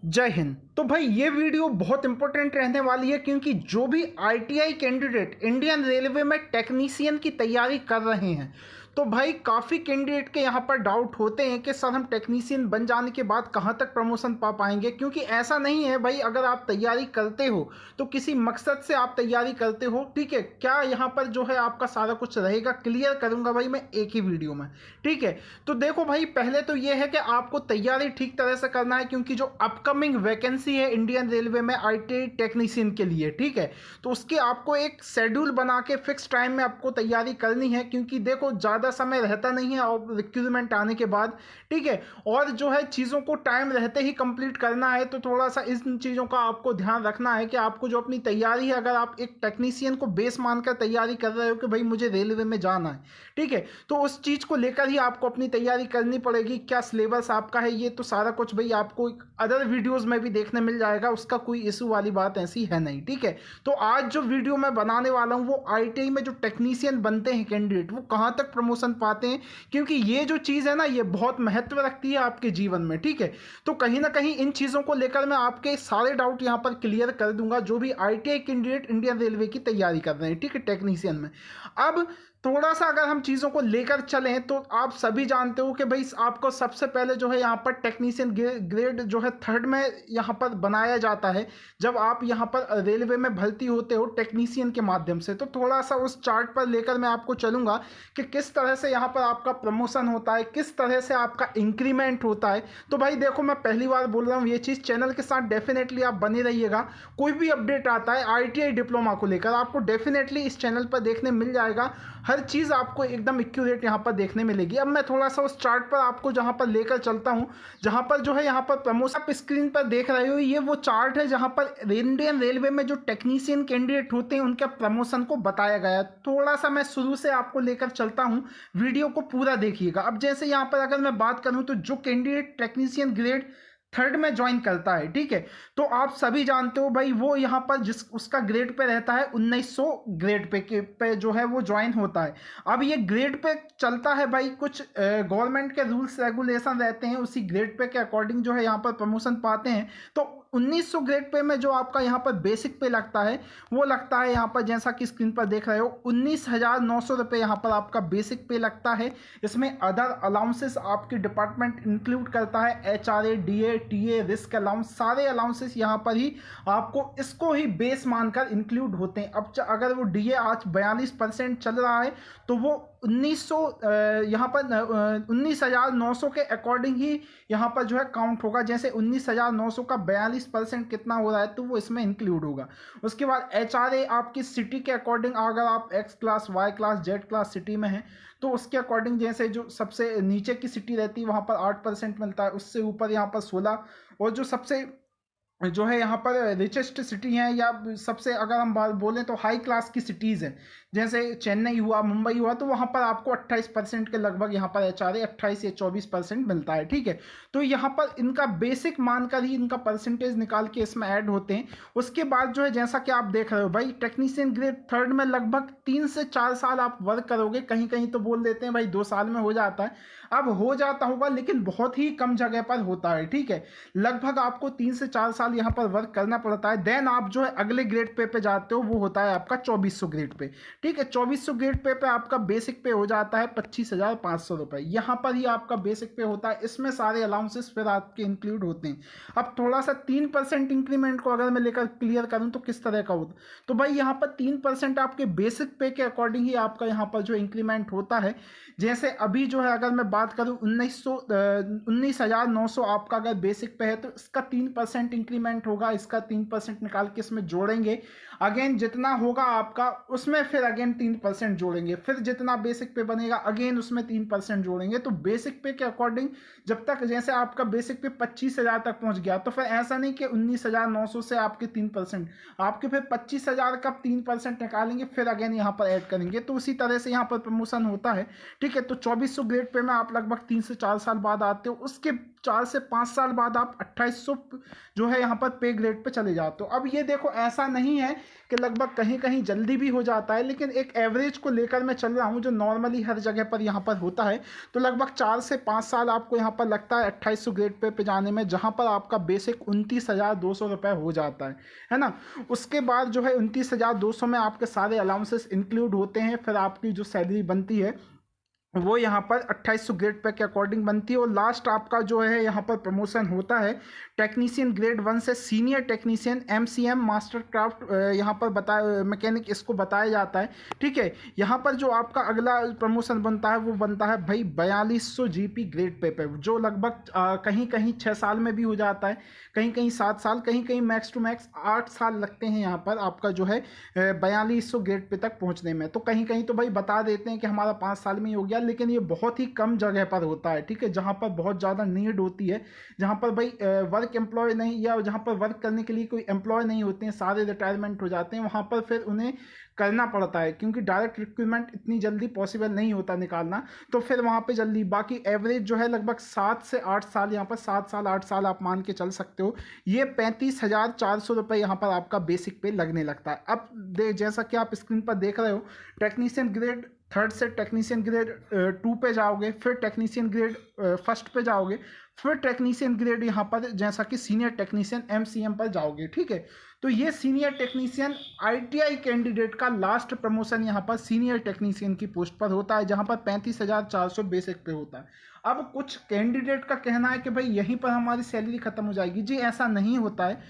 जय हिंद। तो भाई ये वीडियो बहुत इंपॉर्टेंट रहने वाली है क्योंकि जो भी आईटीआई कैंडिडेट इंडियन रेलवे में टेक्नीशियन की तैयारी कर रहे हैं तो भाई काफ़ी कैंडिडेट के यहाँ पर डाउट होते हैं कि सर हम टेक्नीशियन बन जाने के बाद कहाँ तक प्रमोशन पा पाएंगे, क्योंकि ऐसा नहीं है भाई। अगर आप तैयारी करते हो तो किसी मकसद से आप तैयारी करते हो, ठीक है। क्या यहाँ पर जो है आपका सारा कुछ रहेगा, क्लियर करूँगा भाई मैं एक ही वीडियो में, ठीक है। तो देखो भाई, पहले तो ये है कि आपको तैयारी ठीक तरह से करना है क्योंकि जो अपकमिंग वैकेंसी है इंडियन रेलवे में आईटीआई टेक्नीशियन के लिए, ठीक है, तो उसके आपको एक शेड्यूल बना के फिक्स टाइम में आपको तैयारी करनी है क्योंकि देखो ज़्यादा समय रहता नहीं है और रिक्रूटमेंट आने के बाद, ठीक है। और जो है चीज़ों को टाइम रहते ही कंप्लीट करना है, तो थोड़ा सा इन चीज़ों का आपको ध्यान रखना है कि आपको जो अपनी तैयारी है, अगर आप एक टेक्नीशियन को बेस मानकर तैयारी कर रहे हो कि भाई मुझे रेलवे में जाना है, ठीक है, तो उस चीज़ को लेकर ही आपको अपनी तैयारी करनी पड़ेगी। क्या सिलेबस आपका है, ये तो सारा कुछ भाई आपको अदर वीडियोज़ में भी देखने मिल जाएगा, उसका कोई इशू वाली बात ऐसी है नहीं, ठीक है। तो आज जो वीडियो मैं बनाने वाला हूँ वो आईटीआई में जो टेक्नीशियन बनते हैं कैंडिडेट, वो कहाँ तक प्रमोशन पाते हैं, क्योंकि ये जो चीज़ है ना ये बहुत महत्व रखती है आपके जीवन में, ठीक है। तो कहीं ना कहीं इन चीज़ों को लेकर मैं आपके सारे डाउट यहाँ पर क्लियर कर दूंगा जो भी आईटीआई कैंडिडेट इंडियन रेलवे की तैयारी कर रहे हैं, ठीक है, टेक्नीशियन में। अब थोड़ा सा अगर हम चीज़ों को लेकर चलें तो आप सभी जानते हो कि भाई आपको सबसे पहले जो है यहाँ पर टेक्नीशियन ग्रेड जो है 3rd में यहाँ पर बनाया जाता है जब आप यहाँ पर रेलवे में भर्ती होते हो टेक्नीशियन के माध्यम से। तो थोड़ा सा उस चार्ट पर लेकर मैं आपको चलूँगा कि किस तरह से यहाँ पर आपका प्रमोशन होता है, किस तरह से आपका इंक्रीमेंट होता है। तो भाई देखो, मैं पहली बार बोल रहा हूँ ये चीज़, चैनल के साथ डेफिनेटली आप बने रहिएगा। कोई भी अपडेट आता है आईटीआई डिप्लोमा को लेकर आपको डेफिनेटली इस चैनल पर देखने मिल जाएगा। हर चीज़ आपको एकदम एक्यूरेट यहाँ पर देखने मिलेगी। अब मैं थोड़ा सा उस चार्ट पर आपको जहाँ पर लेकर चलता हूँ, जहाँ पर जो है यहाँ पर प्रमोशन आप स्क्रीन पर देख रहे हो, ये वो चार्ट है जहाँ पर इंडियन रेलवे में जो टेक्नीशियन कैंडिडेट होते हैं उनके प्रमोशन को बताया गया है। थोड़ा सा मैं शुरू से आपको लेकर चलता हूँ, वीडियो को पूरा देखिएगा। अब जैसे यहाँ पर अगर मैं बात करूँ तो जो कैंडिडेट टेक्नीशियन ग्रेड 3rd में ज्वाइन करता है, ठीक है, तो आप सभी जानते हो भाई वो यहाँ पर जिस उसका ग्रेड पे रहता है 1900 ग्रेड पे जो है वो ज्वाइन होता है। अब ये ग्रेड पे चलता है भाई, कुछ गवर्नमेंट के रूल्स रेगुलेशन रहते हैं, उसी ग्रेड पे के अकॉर्डिंग जो है यहाँ पर प्रमोशन पाते हैं। तो 1900 ग्रेड पे में जो आपका यहाँ पर बेसिक पे लगता है वो लगता है यहाँ पर जैसा कि स्क्रीन पर देख रहे हो 19,900 रुपये यहाँ पर आपका बेसिक पे लगता है। इसमें अदर अलाउंसेस आपकी डिपार्टमेंट इंक्लूड करता है, HRA, DA, TA, risk allowance, सारे अलाउंसेस यहाँ पर ही आपको इसको ही बेस मानकर इंक्लूड होते हैं। अब अगर वो डीए आज 42% चल रहा है तो वो 1900 यहाँ पर 19,900 के अकॉर्डिंग ही यहाँ पर जो है काउंट होगा। जैसे 19,900 का 42% कितना हो रहा है तो वो इसमें इंक्लूड होगा। उसके बाद एचआरए आपकी सिटी के अकॉर्डिंग, अगर आप X class, Y class, Z class city में हैं तो उसके अकॉर्डिंग जैसे जो सबसे नीचे की सिटी रहती है वहाँ पर 8% मिलता है, उससे ऊपर यहाँ पर 16, और जो सबसे जो है यहाँ पर रिचेस्ट सिटी हैं या सबसे अगर हम बात बोलें तो हाई क्लास की सिटीज़ हैं, जैसे चेन्नई हुआ, मुंबई हुआ, तो वहाँ पर आपको 28% के लगभग यहाँ पर एचआरए 28 या 24% मिलता है, ठीक है। तो यहाँ पर इनका बेसिक मानकर ही इनका परसेंटेज निकाल के इसमें ऐड होते हैं। उसके बाद जो है जैसा कि आप देख रहे हो भाई टेक्नीशियन ग्रेड 3rd में लगभग 3 से 4 साल आप वर्क करोगे, कहीं कहीं तो बोल देते हैं भाई 2 साल में हो जाता है, अब हो जाता होगा लेकिन बहुत ही कम जगह पर होता है, ठीक है। लगभग आपको 3 से 4 साल यहाँ पर वर्क करना पड़ता है। देन आप जो है अगले ग्रेड पे जाते हो, वो होता है आपका 2400 ग्रेड पे, ठीक है। 2400 ग्रेड पे आपका बेसिक पे हो जाता है 25,500 रुपये, यहाँ पर ही आपका बेसिक पे होता है। इसमें सारे अलाउंसेस फिर आपके इंक्लूड होते हैं। अब थोड़ा सा 3% इंक्रीमेंट को अगर मैं लेकर क्लियर करूँ तो किस तरह का होता, तो भाई यहाँ पर 3% आपके बेसिक पे के अकॉर्डिंग ही आपका यहाँ पर जो इंक्रीमेंट होता है। जैसे अभी जो है अगर मैं बात करूँ 19,900 आपका अगर बेसिक पे है तो इसका 3% इंक्रीमेंट होगा, इसका 3% निकाल के इसमें जोड़ेंगे, अगेन जितना होगा आपका उसमें फिर अगेन 3% जोड़ेंगे, फिर जितना बेसिक पे बनेगा अगेन उसमें 3% जोड़ेंगे। तो बेसिक पे के अकॉर्डिंग जब तक जैसे आपका बेसिक पे 25,000 तक पहुंच गया तो फिर ऐसा नहीं कि 19,900 से आपके 3%, आपके फिर 25,000 का 3% निकालेंगे, फिर अगेन यहाँ पर ऐड करेंगे। तो उसी तरह से यहाँ पर प्रमोशन होता है, ठीक है। तो 2400 ग्रेड पे में आप लगभग 3 से 4 साल बाद आते हो, उसके 4 से 5 साल बाद आप 2800 जो है यहाँ पर पे ग्रेड पे चले जाते हो। अब ये देखो ऐसा नहीं है कि लगभग कहीं कहीं जल्दी भी हो जाता है, लेकिन एक एवरेज को लेकर मैं चल रहा हूँ जो नॉर्मली हर जगह पर यहाँ पर होता है। तो लगभग 4 से 5 साल आपको यहाँ पर लगता है 2800 ग्रेड पे जाने में, जहाँ पर आपका बेसिक 29,200 रुपये हो जाता है ना। उसके बाद जो है 29,200 में आपके सारे अलाउंसेस इंक्लूड होते हैं, फिर आपकी जो सैलरी बनती है वो यहाँ पर 2800 ग्रेड पे के अकॉर्डिंग बनती है। और लास्ट आपका जो है यहाँ पर प्रमोशन होता है टेक्नीशियन ग्रेड 1 से senior technician MCM master craft यहाँ पर बताया मैकेनिक इसको बताया जाता है। ठीक है, यहाँ पर जो आपका अगला प्रमोशन बनता है वो बनता है भाई 4200 GP ग्रेड पे जो लगभग कहीं कहीं 6 साल में भी हो जाता है, कहीं कहीं 7 साल, कहीं कहीं मैक्स टू मैक्स 8 साल लगते हैं यहाँ पर आपका जो है 4200 ग्रेड पे तक पहुँचने में। तो कहीं कहीं तो भाई बता देते हैं कि हमारा 5 साल में ही हो गया, लेकिन ये बहुत ही कम जगह पर होता है। ठीक है, जहाँ पर बहुत ज़्यादा नीड होती है, जहाँ पर भाई वर्क एम्प्लॉय नहीं, या जहाँ पर वर्क करने के लिए कोई एम्प्लॉय नहीं होते हैं, सारे रिटायरमेंट हो जाते हैं, वहाँ पर फिर उन्हें करना पड़ता है क्योंकि डायरेक्ट रिक्रूटमेंट इतनी जल्दी पॉसिबल नहीं होता निकालना, तो फिर वहाँ पे जल्दी। बाकी एवरेज जो है लगभग 7 से 8 साल, यहाँ पर 7 साल 8 साल आप मान के चल सकते हो। ये 35,400 रुपये यहाँ पर आपका बेसिक पे लगने लगता है। अब जैसा कि आप स्क्रीन पर देख रहे हो, टेक्नीशियन ग्रेड 3 से टेक्नीशियन ग्रेड 2 पे जाओगे, फिर टेक्नीशियन ग्रेड 1 पे जाओगे, फिर टेक्नीशियन ग्रेड यहाँ पर जैसा कि सीनियर टेक्नीशियन MCM पर जाओगे। ठीक है, तो ये सीनियर टेक्नीशियन ITI कैंडिडेट का लास्ट प्रमोशन यहाँ पर सीनियर टेक्नीशियन की पोस्ट पर होता है, जहाँ पर 35,400 बेसिक पे होता है। अब कुछ कैंडिडेट का कहना है कि भाई यहीं पर हमारी सैलरी खत्म हो जाएगी। जी ऐसा नहीं होता है,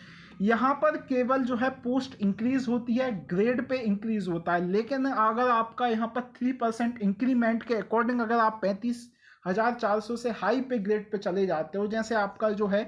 यहाँ पर केवल जो है पोस्ट इंक्रीज होती है, ग्रेड पे इंक्रीज होता है, लेकिन अगर आपका यहाँ पर 3% इंक्रीमेंट के अकॉर्डिंग अगर आप 35,400 से हाई पे ग्रेड पे चले जाते हो, जैसे आपका जो है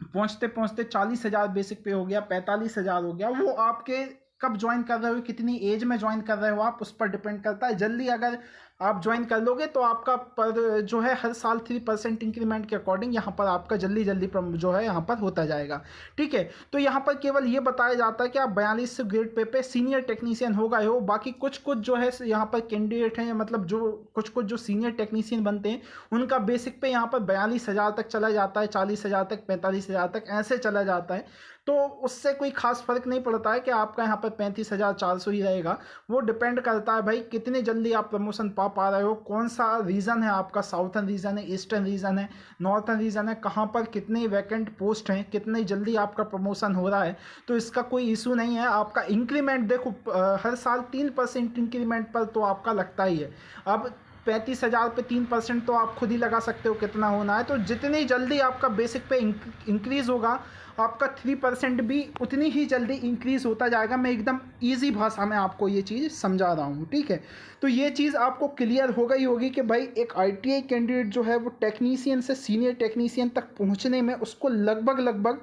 पहुँचते पहुँचते 40,000 बेसिक पे हो गया, 45,000 हो गया, वो आपके कब ज्वाइन कर रहे हो, कितनी एज में ज्वाइन कर रहे हो आप, उस पर डिपेंड करता है। जल्दी अगर आप ज्वाइन कर लोगे तो आपका पर जो है हर साल 3% इंक्रीमेंट के अकॉर्डिंग यहाँ पर आपका जल्दी जल्दी जो है यहाँ पर होता जाएगा। ठीक है, तो यहाँ पर केवल ये बताया जाता है कि आप 42 ग्रेड पे सीनियर टेक्नीशियन हो गए हो। बाकी कुछ कुछ जो है यहाँ पर कैंडिडेट हैं, मतलब जो कुछ कुछ जो सीनियर टेक्नीशियन बनते हैं उनका बेसिक पे यहाँ पर 42,000 तक चला जाता है, 40,000 तक, 45,000 तक ऐसे चला जाता है। तो उससे कोई खास फर्क नहीं पड़ता है कि आपका यहाँ पर 35,400 ही रहेगा। वो डिपेंड करता है भाई कितने जल्दी आप प्रमोशन पा रहे हो, कौन सा रीजन है आपका, साउथर्न रीजन है, ईस्टर्न रीजन है, नॉर्थर्न रीजन है, कहाँ पर कितने वैकेंट पोस्ट हैं, कितनी जल्दी आपका प्रमोशन हो रहा है। तो इसका कोई इशू नहीं है। आपका इंक्रीमेंट देखो हर साल 3% इंक्रीमेंट पर तो आपका लगता ही है। अब 35,000 पे 3% तो आप खुद ही लगा सकते हो कितना होना है। तो जितनी जल्दी आपका बेसिक पे इंक्रीज़ होगा, आपका 3% भी उतनी ही जल्दी इंक्रीज़ होता जाएगा। मैं एकदम इजी भाषा में आपको ये चीज़ समझा रहा हूँ। ठीक है, तो ये चीज़ आपको क्लियर हो गई होगी कि भाई एक ITI कैंडिडेट जो है वो टेक्नीशियन से सीनियर टेक्नीशियन तक पहुँचने में उसको लगभग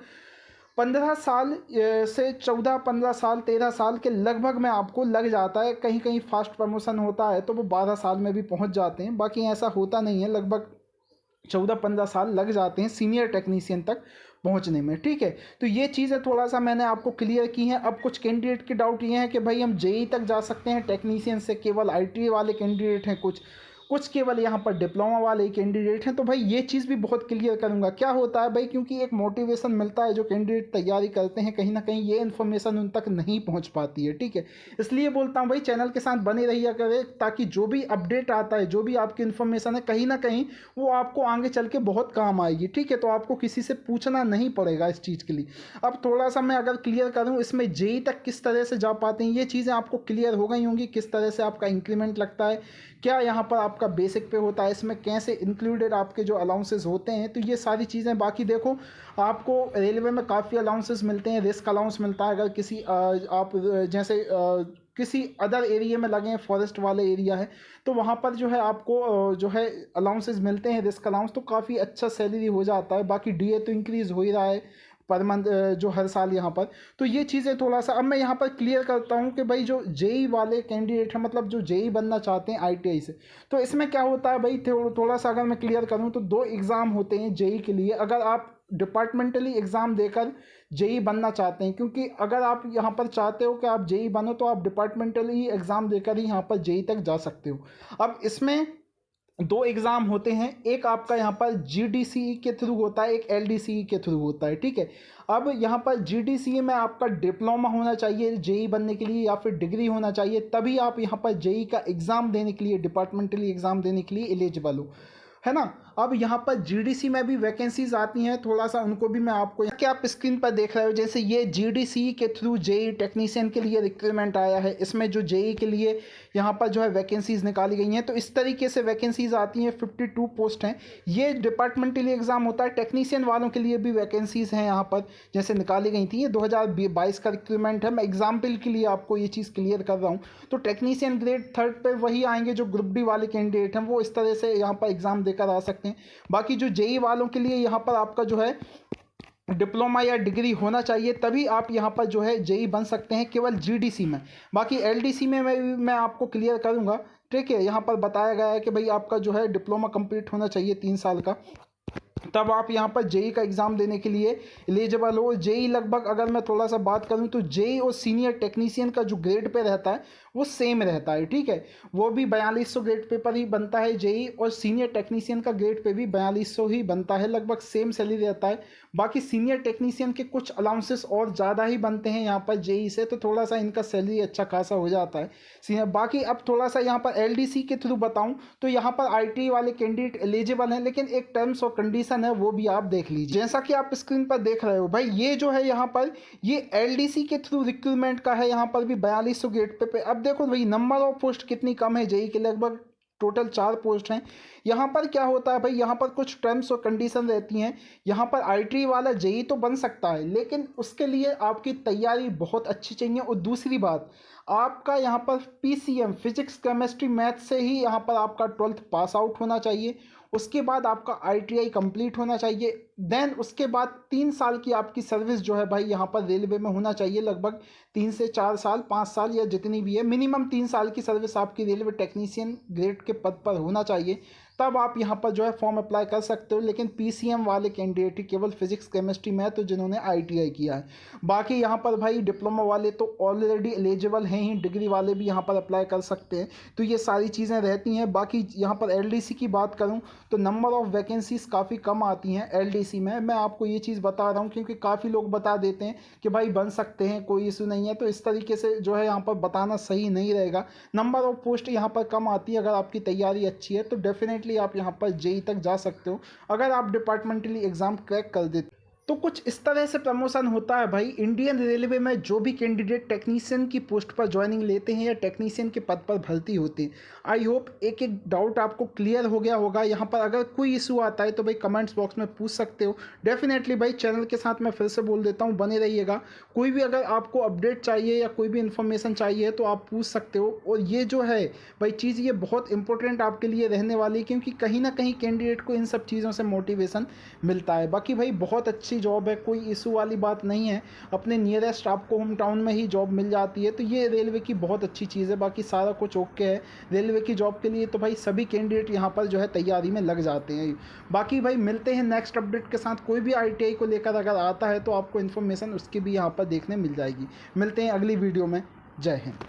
15 साल से 14-15 साल 13 साल के लगभग में आपको लग जाता है। कहीं कहीं फास्ट प्रमोशन होता है तो वो 12 साल में भी पहुंच जाते हैं, बाकी ऐसा होता नहीं है। लगभग 14-15 साल लग जाते हैं सीनियर टेक्नीशियन तक पहुंचने में। ठीक है, तो ये चीज़ें थोड़ा सा मैंने आपको क्लियर की हैं। अब कुछ कैंडिडेट के डाउट ये हैं कि भाई हम JEE तक जा सकते हैं टेक्नीशियन से, केवल ITI वाले कैंडिडेट हैं, कुछ केवल यहाँ पर डिप्लोमा वाले कैंडिडेट हैं। तो भाई ये चीज़ भी बहुत क्लियर करूँगा। क्या होता है भाई, क्योंकि एक मोटिवेशन मिलता है, जो कैंडिडेट तैयारी करते हैं कहीं ना कहीं ये इन्फॉर्मेशन उन तक नहीं पहुँच पाती है। ठीक है, इसलिए बोलता हूँ भाई चैनल के साथ बने रहिए करें, ताकि जो भी अपडेट आता है, जो भी आपकी इन्फॉर्मेशन है, कहीं ना कहीं वो आपको आगे चल के बहुत काम आएगी। ठीक है, तो आपको किसी से पूछना नहीं पड़ेगा इस चीज़ के लिए। अब थोड़ा सा मैं अगर क्लियर करूँ, इसमें JEE तक किस तरह से जा पाते हैं, ये चीज़ें आपको क्लियर हो गई होंगी। किस तरह से आपका इंक्रीमेंट लगता है, क्या यहाँ पर आपका बेसिक पे होता है, इसमें कैसे इंक्लूडेड आपके जो अलाउंसेस होते हैं, तो ये सारी चीज़ें। बाकी देखो आपको रेलवे में काफ़ी अलाउंसेस मिलते हैं, रिस्क अलाउंस मिलता है। अगर किसी आप जैसे किसी अदर एरिया में लगे हैं, फॉरेस्ट वाले एरिया है, तो वहाँ पर जो है आपको जो है अलाउंसेस मिलते हैं, रिस्क अलाउंस, तो काफ़ी अच्छा सैलरी हो जाता है। बाकी DA तो इंक्रीज़ हो ही रहा है पर मंथ जो हर साल यहाँ पर। तो ये चीज़ें थोड़ा सा अब मैं यहाँ पर क्लियर करता हूँ कि भाई जो JEE वाले कैंडिडेट हैं, मतलब जो JEE बनना चाहते हैं ITI से, तो इसमें क्या होता है भाई, थोड़ा सा अगर मैं क्लियर करूँ तो 2 एग्ज़ाम होते हैं JEE के लिए। अगर आप डिपार्टमेंटली एग्ज़ाम देकर JEE बनना चाहते हैं, क्योंकि अगर आप यहाँ पर चाहते हो कि आप JEE बनो, तो आप डिपार्टमेंटली एग्ज़ाम देकर ही यहाँ पर JEE तक जा सकते हो। अब इसमें दो एग्ज़ाम होते हैं, एक आपका यहाँ पर जीडीसीई के थ्रू होता है, एक एलडीसीई के थ्रू होता है, ठीक है। अब यहाँ पर जीडीसीई में आपका डिप्लोमा होना चाहिए जेई बनने के लिए या फिर डिग्री होना चाहिए, तभी आप यहाँ पर जेई का एग्ज़ाम देने के लिए, डिपार्टमेंटली एग्ज़ाम देने के लिए एलिजिबल हो, है ना। अब यहाँ पर जीडीसी में भी वैकेंसीज आती हैं, थोड़ा सा उनको भी मैं आपको, क्या आप स्क्रीन पर देख रहे हो, जैसे ये जीडीसी के थ्रू जेई टेक्नीशियन के लिए रिक्रूटमेंट आया है, इसमें जो जेई के लिए यहाँ पर जो है वैकेंसीज निकाली गई हैं। तो इस तरीके से वैकेंसीज आती हैं, 52 पोस्ट हैं। ये डिपार्टमेंटली एग्ज़ाम होता है, टेक्नीशियन वालों के लिए भी वैकेंसीज हैं यहाँ पर जैसे निकाली गई थी। ये 2022 का रिक्रूटमेंट है, मैं एग्जाम्पल के लिए आपको ये चीज़ क्लियर कर रहा हूँ। तो टेक्नीशियन ग्रेड 3 पर वही आएंगे जो ग्रुप डी वाले कैंडिडेट हैं, वो इस तरह से यहाँ पर एग्ज़ाम देकर आ सकते हैं। बाकी जो जेई वालों के लिए यहाँ पर आपका जो है डिप्लोमा या डिग्री होना चाहिए, तभी आप यहाँ पर जो है जेई बन सकते हैं, केवल जीडीसी में। बाकी एलडीसी में मैं आपको क्लियर करूँगा, ठीक है। यहाँ पर बताया गया है कि भाई आपका जो है डिप्लोमा कंप्लीट होना चाहिए 3 साल का, तब आप यहाँ पर जेई का एग्ज़ाम देने के लिए एलिजिबल हो। जेई लगभग अगर मैं थोड़ा सा बात करूँ तो जेई और सीनियर टेक्नीशियन का जो ग्रेड पे रहता है वो सेम रहता है, ठीक है। वो भी 4200 ग्रेड पे पर ही बनता है जेई, और सीनियर टेक्नीशियन का ग्रेड पे भी 4200 ही बनता है, लगभग सेम सैलरी रहता है। बाकी सीनियर टेक्नीशियन के कुछ अलाउंसेस और ज़्यादा ही बनते हैं यहाँ पर जेई से, तो थोड़ा सा इनका सैलरी अच्छा खासा हो जाता है सीनियर। बाकी अब थोड़ा सा यहाँ पर एलडीसी के थ्रू बताऊँ तो यहाँ पर आईटी वाले कैंडिडेट एलिजिबल हैं, लेकिन एक टर्म्स और कंडीशन है, वो भी आप देख लीजिए। जैसा कि आप स्क्रीन पर देख रहे हो भाई, ये जो है यहाँ पर ये एलडीसी के थ्रू रिक्रूटमेंट का है, यहाँ पर भी 4200 ग्रेड पे। अब देखो भाई नंबर ऑफ पोस्ट कितनी कम है जेई के, लगभग टोटल 4 पोस्ट हैं। यहाँ पर क्या होता है भाई, यहाँ पर कुछ टर्म्स और कंडीशन रहती हैं। यहाँ पर आईटी वाला जेई तो बन सकता है, लेकिन उसके लिए आपकी तैयारी बहुत अच्छी चाहिए। और दूसरी बात, आपका यहाँ पर पीसीएम फिजिक्स केमिस्ट्री मैथ से ही यहाँ पर आपका 12th पास आउट होना चाहिए। उसके बाद आपका आईटीआई कंप्लीट होना चाहिए। देन उसके बाद 3 साल की आपकी सर्विस जो है भाई यहाँ पर रेलवे में होना चाहिए, लगभग 3 से 4 साल, 5 साल या जितनी भी है, मिनिमम 3 साल की सर्विस आपकी रेलवे टेक्नीशियन ग्रेड के पद पर होना चाहिए, तब आप यहाँ पर जो है फॉर्म अप्लाई कर सकते हो। लेकिन पीसीएम वाले कैंडिडेट ही केवल फिजिक्स केमिस्ट्री मैथ, तो जिन्होंने आईटीआई किया है। बाकी यहाँ पर भाई डिप्लोमा वाले तो ऑलरेडी एलिजिबल हैं ही, डिग्री वाले भी यहाँ पर अप्लाई कर सकते हैं। तो ये सारी चीज़ें रहती हैं। बाकी यहाँ पर एलडीसी की बात करूँ तो नंबर ऑफ़ वैकेंसीज काफ़ी कम आती हैं एलडीसी में। मैं आपको ये चीज़ बता रहा हूँ क्योंकि काफ़ी लोग बता देते हैं कि भाई बन सकते हैं, कोई इशू नहीं है। तो इस तरीके से जो है यहाँ पर बताना सही नहीं रहेगा। नंबर ऑफ़ पोस्ट यहाँ पर कम आती है। अगर आपकी तैयारी अच्छी है तो डेफिनेटली आप यहाँ पर जेई तक जा सकते हो, अगर आप डिपार्टमेंटली एग्ज़ाम क्रैक कर देते। तो कुछ इस तरह से प्रमोशन होता है भाई इंडियन रेलवे में। जो भी कैंडिडेट टेक्नीशियन की पोस्ट पर ज्वाइनिंग लेते हैं या टेक्नीशियन के पद पर भर्ती होते हैं, आई होप एक एक डाउट आपको क्लियर हो गया होगा। यहाँ पर अगर कोई इशू आता है तो भाई कमेंट्स बॉक्स में पूछ सकते हो। डेफिनेटली भाई चैनल के साथ मैं फिर से बोल देता हूँ, बने रहिएगा। कोई भी अगर आपको अपडेट चाहिए या कोई भी इन्फॉर्मेशन चाहिए तो आप पूछ सकते हो। और ये जो है भाई चीज़, ये बहुत इंपॉर्टेंट आपके लिए रहने वाली है, क्योंकि कहीं ना कहीं कैंडिडेट को इन सब चीज़ों से मोटिवेशन मिलता है। बाकी भाई बहुत अच्छी जॉब है, कोई इशू वाली बात नहीं है। अपने नियरेस्ट आपको होम टाउन में ही जॉब मिल जाती है, तो ये रेलवे की बहुत अच्छी चीज़ है। बाकी सारा कुछ ओके है रेलवे की जॉब के लिए। तो भाई सभी कैंडिडेट यहाँ पर जो है तैयारी में लग जाते हैं। बाकी भाई मिलते हैं नेक्स्ट अपडेट के साथ। कोई भी आईटीआई को लेकर अगर आता है तो आपको इन्फॉर्मेशन उसकी भी यहाँ पर देखने मिल जाएगी। मिलते हैं अगली वीडियो में। जय हिंद।